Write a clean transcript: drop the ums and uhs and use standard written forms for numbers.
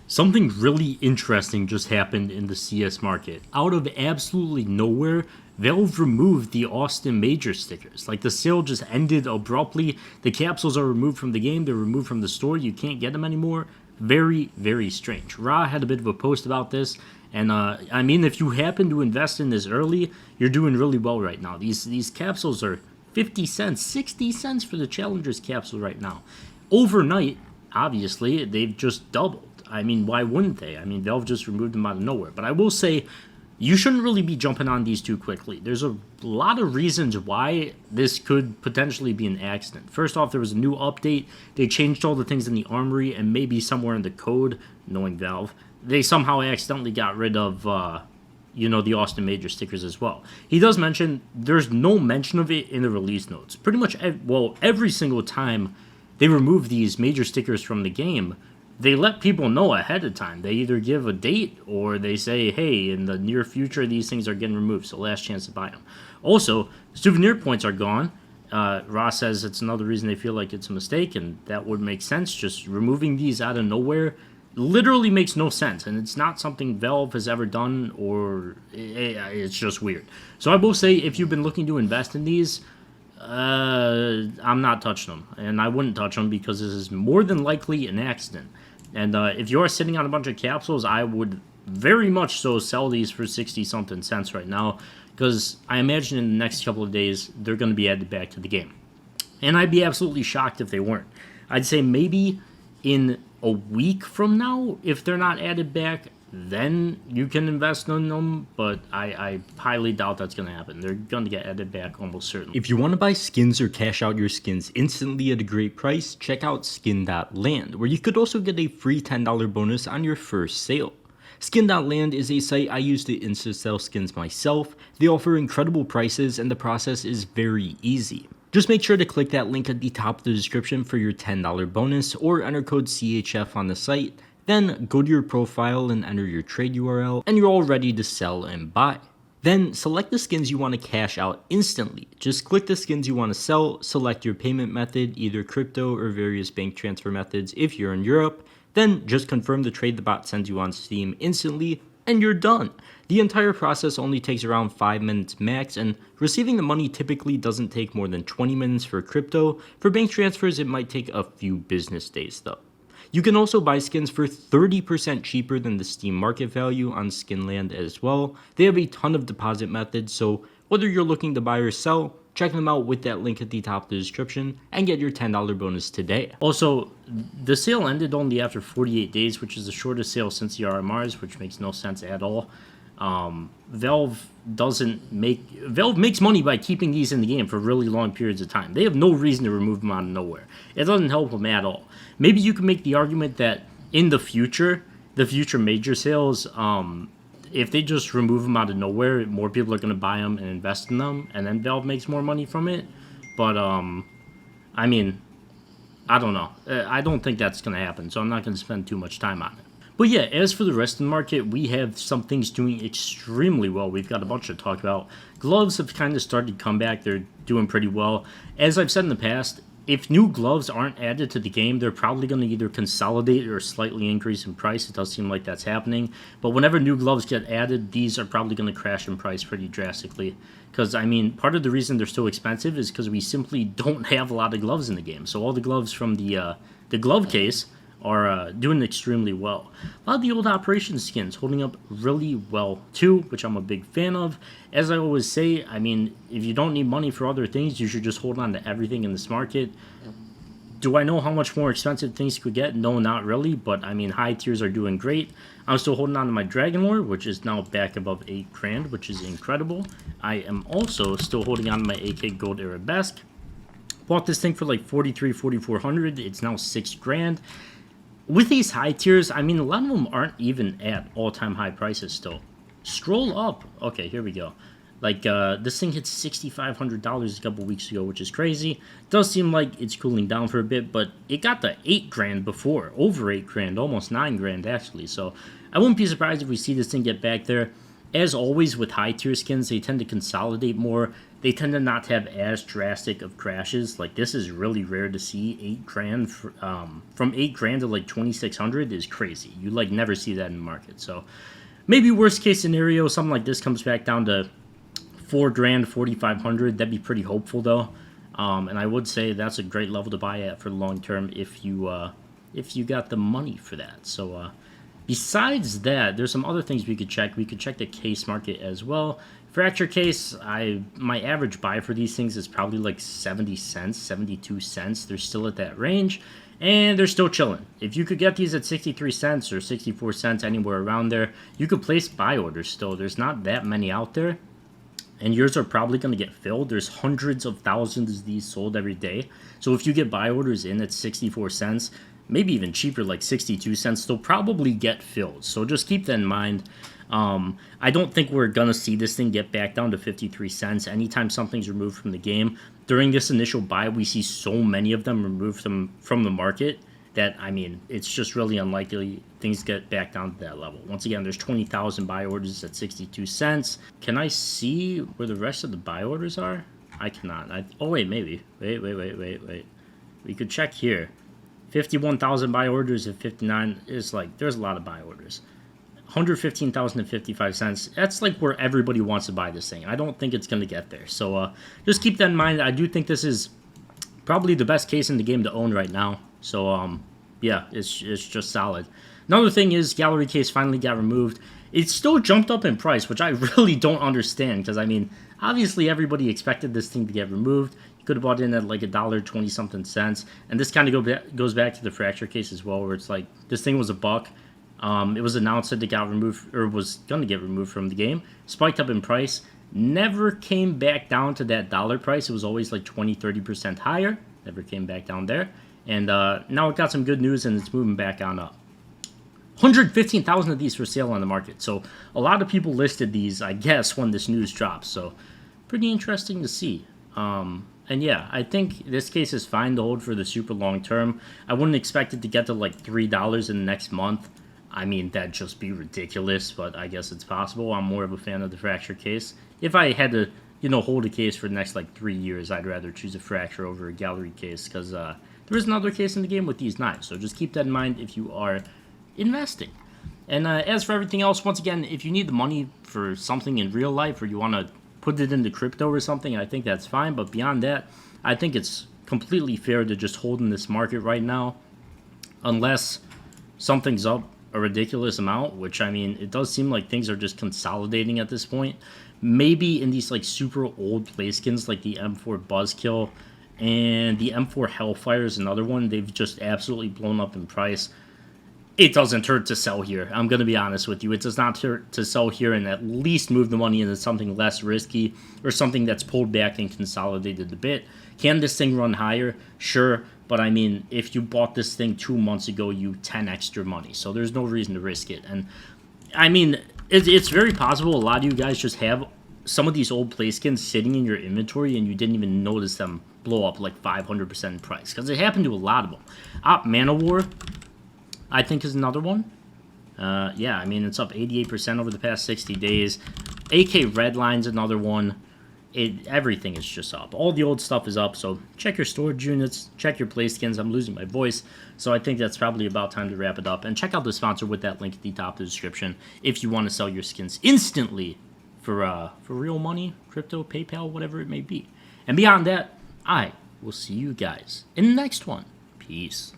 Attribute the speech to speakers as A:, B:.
A: Something really interesting just happened in the CS market. Out of absolutely nowhere, Valve removed the Austin Major stickers. Like, the sale just ended abruptly. The capsules are removed from the game, they're removed from the store, you can't get them anymore. Very, very strange. Ra had a bit of a post about this, and I mean, if you happen to invest in this early, you're doing really well right now. These capsules are 50 cents, 60 cents for the Challenger's capsule right now. Overnight, obviously, they've just doubled. I mean, why wouldn't they? I mean, Valve just removed them out of nowhere. But I will say, you shouldn't really be jumping on these too quickly. There's a lot of reasons why this could potentially be an accident. First off, there was a new update. They changed all the things in the armory, and maybe somewhere in the code, knowing Valve, they somehow accidentally got rid of, the Austin Major stickers as well. He does mention there's no mention of it in the release notes. Pretty much, every single time they remove these major stickers from the game, they let people know ahead of time. They either give a date or they say, hey, in the near future, these things are getting removed, so last chance to buy them. Also, souvenir points are gone. Ross says it's another reason they feel like it's a mistake, and that would make sense. Just removing these out of nowhere literally makes no sense, and it's not something Valve has ever done, or it's just weird. So I will say, if you've been looking to invest in these, I'm not touching them, and I wouldn't touch them because this is more than likely an accident. And if you're sitting on a bunch of capsules, I would very much so sell these for 60-something cents right now, because I imagine in the next couple of days, they're going to be added back to the game. And I'd be absolutely shocked if they weren't. I'd say maybe in a week from now, if they're not added back, then you can invest in them, but I highly doubt that's going to happen. They're going to get added back almost certainly.
B: If you want to buy skins or cash out your skins instantly at a great price, check out Skin.land, where you could also get a free $10 bonus on your first sale. Skin.land is a site I use to insta-sell skins myself. They offer incredible prices, and the process is very easy. Just make sure to click that link at the top of the description for your $10 bonus, or enter code CHF on the site. Then go to your profile and enter your trade URL, and you're all ready to sell and buy. Then select the skins you want to cash out instantly. Just click the skins you want to sell, select your payment method, either crypto or various bank transfer methods if you're in Europe, then just confirm the trade the bot sends you on Steam instantly, and you're done. The entire process only takes around 5 minutes max, and receiving the money typically doesn't take more than 20 minutes for crypto. For bank transfers, it might take a few business days though. You can also buy skins for 30% cheaper than the Steam market value on Skin.land as well. They have a ton of deposit methods, so whether you're looking to buy or sell, check them out with that link at the top of the description and get your $10 bonus today.
A: Also, the sale ended only after 48 days, which is the shortest sale since the RMRs, which makes no sense at all. Valve makes money by keeping these in the game for really long periods of time. They have no reason to remove them out of nowhere. It doesn't help them at all. Maybe you can make the argument that in the future major sales, if they just remove them out of nowhere, more people are going to buy them and invest in them, and then Valve makes more money from it. But, I mean, I don't know. I don't think that's going to happen, so I'm not going to spend too much time on it. But yeah, as for the rest of the market, we have some things doing extremely well. We've got a bunch to talk about. Gloves have kind of started to come back. They're doing pretty well. As I've said in the past, if new gloves aren't added to the game, they're probably going to either consolidate or slightly increase in price. It does seem like that's happening. But whenever new gloves get added, these are probably going to crash in price pretty drastically. Because, I mean, part of the reason they're so expensive is because we simply don't have a lot of gloves in the game. So all the gloves from the glove case are doing extremely well. A lot of the old Operations skins holding up really well too, which I'm a big fan of. As I always say, I mean, if you don't need money for other things, you should just hold on to everything in this market. Do I know how much more expensive things could get? No, not really, but I mean, high tiers are doing great. I'm still holding on to my Dragon Lore, which is now back above 8 grand, which is incredible. I am also still holding on to my AK Gold Arabesque. Bought this thing for like 4,400. It's now 6 grand. With these high tiers, I mean, a lot of them aren't even at all-time high prices still. Scroll up. Okay, here we go. Like, this thing hit $6,500 a couple weeks ago, which is crazy. It does seem like it's cooling down for a bit, but it got to 8 grand before. Over 8 grand, almost 9 grand, actually. So, I wouldn't be surprised if we see this thing get back there. As always with high tier skins, they tend to consolidate more. They tend to not have as drastic of crashes. Like this is really rare to see. 8 grand from 8 grand to like 2,600 is crazy. You like never see that in the market. So maybe worst case scenario, something like this comes back down to 4 grand, 4,500. That'd be pretty hopeful though. And I would say that's a great level to buy at for the long term if you got the money for that. So besides that, there's some other things we could check. We could check the case market as well. Fracture case, my average buy for these things is probably like 70 cents, 72 cents. They're still at that range, and they're still chilling. If you could get these at 63 cents or 64 cents, anywhere around there, you could place buy orders still. There's not that many out there, and yours are probably going to get filled. There's hundreds of thousands of these sold every day. So if you get buy orders in at 64 cents, maybe even cheaper, like 62 cents, they'll probably get filled. So just keep that in mind. I don't think we're going to see this thing get back down to 53 cents anytime something's removed from the game. During this initial buy, we see so many of them removed from the market that, I mean, it's just really unlikely things get back down to that level. Once again, there's 20,000 buy orders at 62 cents. Can I see where the rest of the buy orders are? I cannot. Oh, wait, maybe. Wait. We could check here. 51,000 buy orders at 59 is like, there's a lot of buy orders. 115,000 at 55 cents. That's like where everybody wants to buy this thing. I don't think it's going to get there. So just keep that in mind. I do think this is probably the best case in the game to own right now. So yeah, it's just solid. Another thing is gallery case finally got removed. It still jumped up in price, which I really don't understand because, I mean, obviously everybody expected this thing to get removed. You could have bought in at like $1.20 something cents. And this kind of goes back to the fracture case as well, where it's like this thing was $1. It was announced that it got removed, or was going to get removed from the game. Spiked up in price. Never came back down to that dollar price. It was always like 20-30% higher. Never came back down there. And now it got some good news and it's moving back on up. 115,000 of these for sale on the market. So a lot of people listed these, I guess, when this news drops. So pretty interesting to see. And yeah, I think this case is fine to hold for the super long term. I wouldn't expect it to get to like $3 in the next month. I mean, that'd just be ridiculous, but I guess it's possible. I'm more of a fan of the fracture case. If I had to, hold a case for the next like 3 years, I'd rather choose a fracture over a gallery case because there is another case in the game with these knives. So just keep that in mind if you are investing. And as for everything else, once again, if you need the money for something in real life or you want to put it into crypto or something, I think that's fine. But beyond that, I think it's completely fair to just hold in this market right now unless something's up a ridiculous amount, which, I mean, it does seem like things are just consolidating at this point. Maybe in these like super old play skins like the M4 Buzzkill and the M4 Hellfire is another one. They've just absolutely blown up in price. It doesn't hurt to sell here. I'm going to be honest with you. It does not hurt to sell here and at least move the money into something less risky or something that's pulled back and consolidated a bit. Can this thing run higher? Sure. But I mean, if you bought this thing 2 months ago, you 10 extra money. So there's no reason to risk it. And I mean, it's very possible a lot of you guys just have some of these old play skins sitting in your inventory and you didn't even notice them blow up like 500% in price. Because it happened to a lot of them. Op Manowar, I think, is another one. Yeah, I mean, it's up 88% over the past 60 days. AK Redline's another one. Everything is just up. All the old stuff is up, so check your storage units, check your play skins. I'm losing my voice, so I think that's probably about time to wrap it up. And check out the sponsor with that link at the top of the description if you want to sell your skins instantly for real money, crypto, PayPal, whatever it may be. And beyond that, I will see you guys in the next one. Peace.